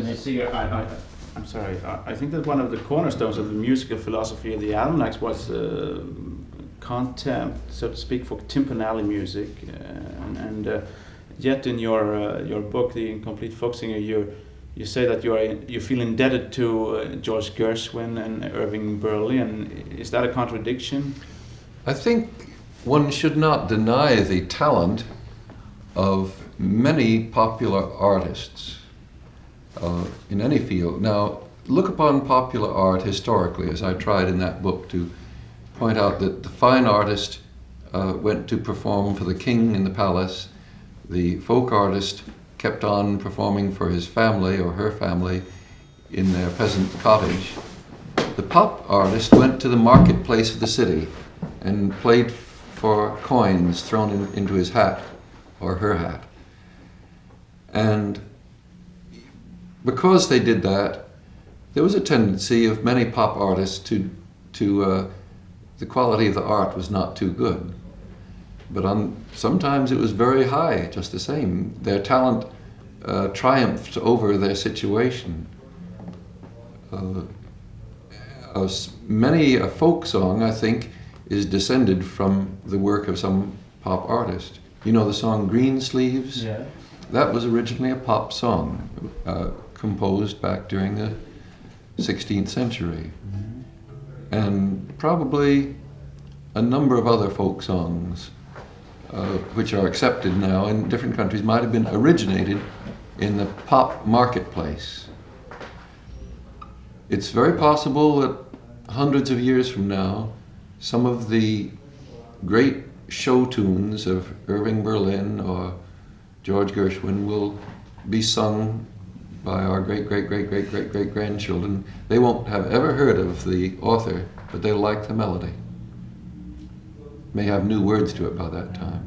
Mr. Seeger, I'm sorry. I think that one of the cornerstones of the musical philosophy of the Almanacs was contempt, so to speak, for tympanally music, and yet in your book, The Incomplete Folk Singer, you say that you feel indebted to George Gershwin and Irving Berlin. Is that a contradiction? I think one should not deny the talent of many popular artists in any field. Now, look upon popular art historically, as I tried in that book to point out that the fine artist went to perform for the king in the palace. The folk artist kept on performing for his family or her family in their peasant cottage. The pop artist went to the marketplace of the city and played for coins thrown into his hat or her hat. And because they did that, there was a tendency of many pop artists to the quality of the art was not too good. But sometimes it was very high, just the same. Their talent triumphed over their situation. Many a folk song, I think, is descended from the work of some pop artist. You know the song Greensleeves? Yeah. That was originally a pop song, composed back during the 16th century. Mm-hmm. And probably a number of other folk songs which are accepted now in different countries might have been originated in the pop marketplace. It's very possible that hundreds of years from now, some of the great show tunes of Irving Berlin or George Gershwin will be sung by our great-great-great-great-great-great-grandchildren. They won't have ever heard of the author, but they'll like the melody. May have new words to it by that time.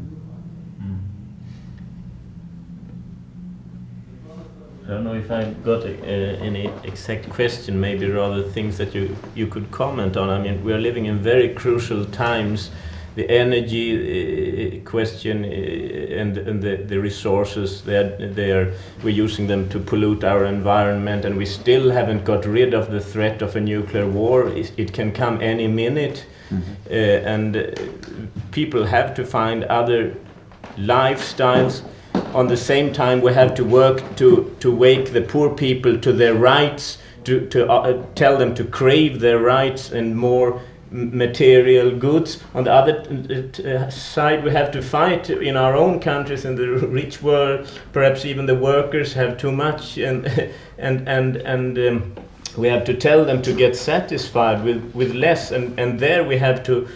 I don't know if I got any exact question, maybe rather things that you could comment on. I mean, we are living in very crucial times. The energy question and the resources, we're using them to pollute our environment, and we still haven't got rid of the threat of a nuclear war. It can come any minute. Mm-hmm. And people have to find other lifestyles. On the same time, we have to work to wake the poor people to their rights, to tell them to crave their rights and more material goods. On the other side, we have to fight in our own countries, in the rich world. Perhaps even the workers have too much, and we have to tell them to get satisfied with less. And there we have to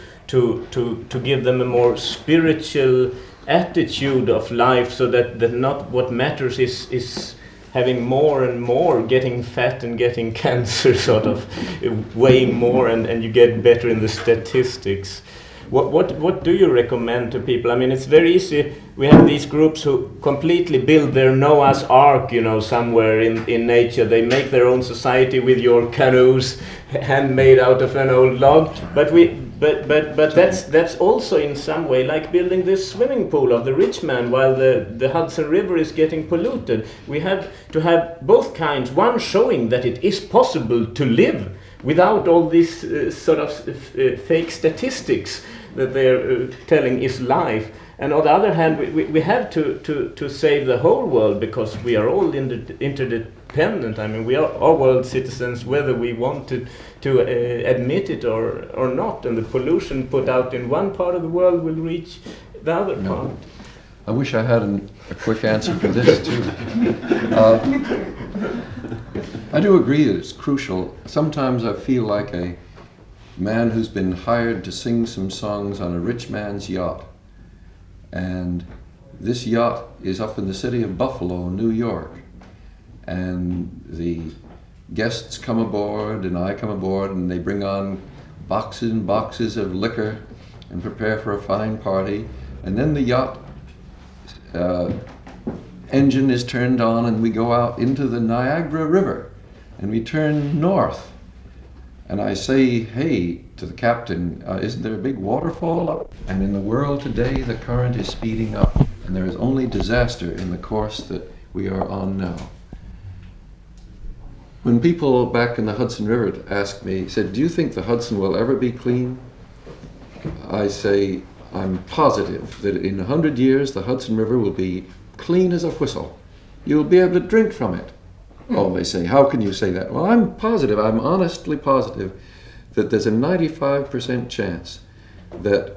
give them a more spiritual attitude of life, so that not what matters is having more and more, getting fat and getting cancer, sort of way more, and you get better in the statistics. What do you recommend to people? I mean, it's very easy. We have these groups who completely build their Noah's Ark, somewhere in nature. They make their own society with your canoes, handmade out of an old log. But that's also in some way like building this swimming pool of the rich man while the Hudson River is getting polluted. We have to have both kinds. One showing that it is possible to live without all these sort of fake statistics that they're telling is life. And on the other hand, we have to save the whole world, because we are all interdependent. I mean, we are all world citizens, whether we want to admit it or not. And the pollution put out in one part of the world will reach the other part. I wish I had a quick answer for this too. I do agree that it's crucial. Sometimes I feel like a man who's been hired to sing some songs on a rich man's yacht. And this yacht is up in the city of Buffalo, New York. And the guests come aboard and I come aboard, and they bring on boxes and boxes of liquor and prepare for a fine party. And then the yacht engine is turned on and we go out into the Niagara River and we turn north. And I say, hey, to the captain, isn't there a big waterfall up? And in the world today, the current is speeding up, and there is only disaster in the course that we are on now. When people back in the Hudson River ask me, said, do you think the Hudson will ever be clean? I say, I'm positive that in 100 years the Hudson River will be clean as a whistle. You'll be able to drink from it. Oh, they say, how can you say that? Well, I'm positive, I'm honestly positive that there's a 95% chance that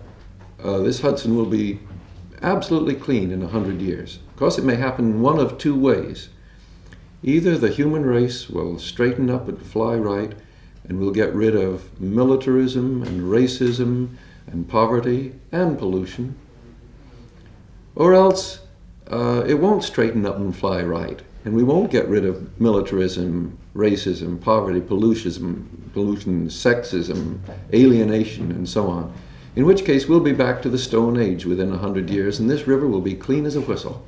this Hudson will be absolutely clean in 100 years. Of course, it may happen one of two ways. Either the human race will straighten up and fly right, and we'll get rid of militarism and racism and poverty and pollution, or else it won't straighten up and fly right, and we won't get rid of militarism, racism, poverty, pollution, sexism, alienation, and so on. In which case we'll be back to the Stone Age within 100 years, and this river will be clean as a whistle.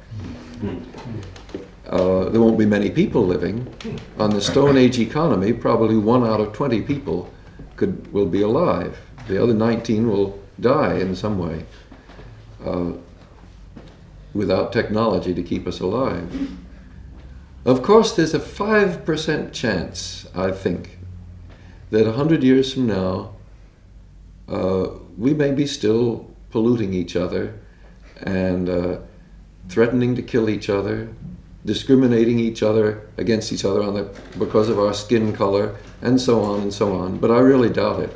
There won't be many people living. On the Stone Age economy, probably 1 out of 20 people will be alive. The other 19 will die in some way without technology to keep us alive. Of course, there's a 5% chance, I think, that 100 years from now, we may be still polluting each other and threatening to kill each other, discriminating against each other because of our skin color, and so on and so on. But I really doubt it.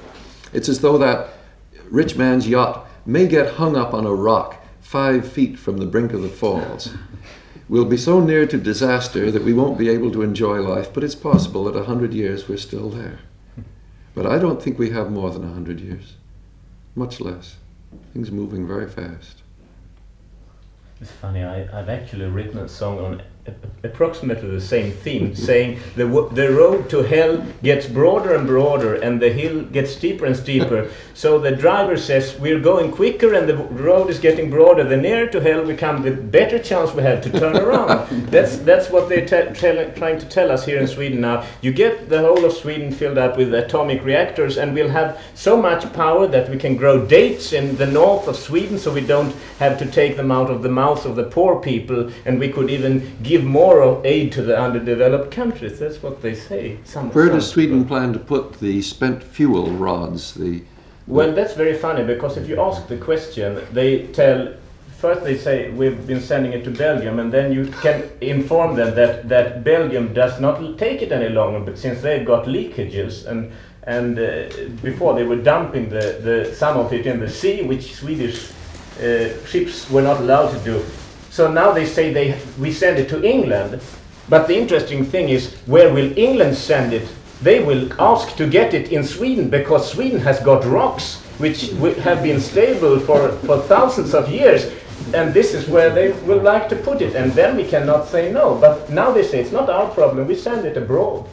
It's as though that rich man's yacht may get hung up on a rock 5 feet from the brink of the falls. We'll be so near to disaster that we won't be able to enjoy life, but it's possible that 100 years we're still there. But I don't think we have more than 100 years, much less. Things are moving very fast. It's funny, I've actually written a song on approximately the same theme, saying the road to hell gets broader and broader and the hill gets steeper and steeper. So the driver says we're going quicker and the road is getting broader. The nearer to hell we come, the better chance we have to turn around. That's what they're trying to tell us here in Sweden now. You get the whole of Sweden filled up with atomic reactors, and we'll have so much power that we can grow dates in the north of Sweden, so we don't have to take them out of the mouths of the poor people, and we could even give more of aid to the underdeveloped countries. That's what they say. Where does Sweden plan to put the spent fuel rods? Well, that's very funny, because if you ask the question, first they say we've been sending it to Belgium, and then you can inform them that Belgium does not take it any longer, but since they've got leakages, and before they were dumping some of it in the sea, which Swedish ships were not allowed to do. So now they say we send it to England, but the interesting thing is, where will England send it? They will ask to get it in Sweden, because Sweden has got rocks which have been stable for thousands of years, and this is where they will like to put it, and then we cannot say no. But now they say it's not our problem, we send it abroad.